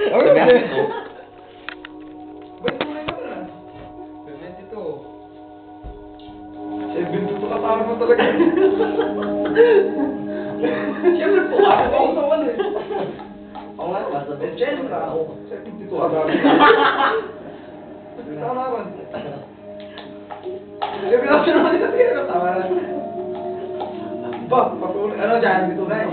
Sabihin mo. Ba't mo na yun ah? 72 katama mo talaga. Siyempre po, ako naman eh. Oo nga, basta siyempre ako. 72 agad. Tama naman. Siyempre ako naman yung tama na. Ba, patuloy. Ano dyan? Dito na eh.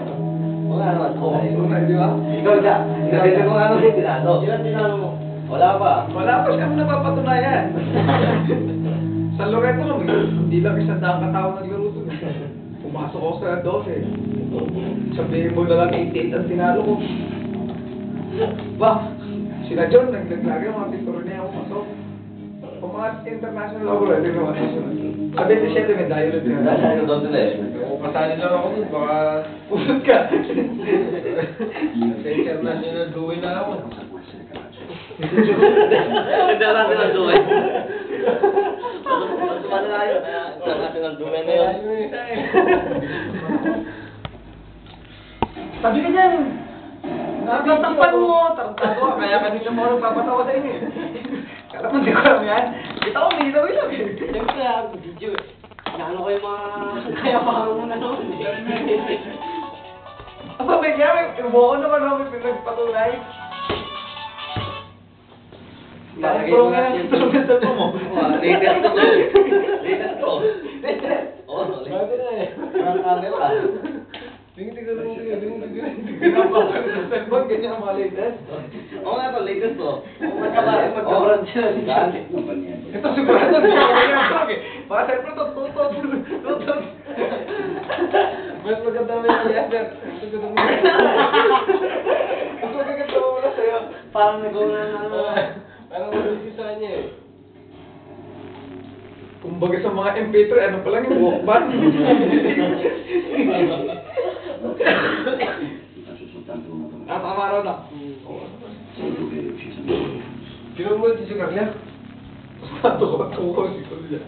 Oo nga naman. Tunay, di ba? Ikaw ka. Nabili mo nga nung tinalo. Ilan tinalo mo? Wala pa. Wala pa siyang napapatunayan. Sa Loreto lang, hindi lang 100 katao naglaro doon. Pumasok ako sa 12. Sabihin mo na lang 88 ang tinalo ko. Ba, sila John, naglagay ang mga pinturo niya ako pasok. Kung mga international ako rin, yung mga national. Sa 27, may dialog niya. Dahil doon sila eh. Kasali lang ako dun, baka Pumunod ka. sa international duwi na ako. Nagdala sila duwe. Mas malala yun. International duwe na yun. Sabi ka niyan, natatakpan mo, tarantado ka, kaya kanina mo nagpapatawa sa inyo eh. Kala mo, di ko alam yan. Kita ko, may ilaw-ilaw eh. Siyempre, video eh. Inaano ko yung mga kaya mo na naman eh. Ang sabi niya, umuha naman ako may pinagpatunay. Lalagay ko nga yung tulungan mo. Latest to. Latest to. Oo, Bago na eh. Parang camera. Tingin-tingin mo yun, tingin-tingin. Pinapakal sa cellphone, ganyan ang mga latest. Oo nga to, latest to. Magkabaran sila. Ito sigurado, hindi ko ganyan eh. Mga cellphone to, tutot. Tutot. Mas maganda mo yung yeser. Mas maganda mo yung Ang gaganda mo muna sa'yo. Parang nag-una na Parang mag-umpisa niya eh. Kumbaga sa mga MP3, ano pa lang yung walkman. Tama raw na. Kinuha mo si Carlia? Basta tuko si Kuya.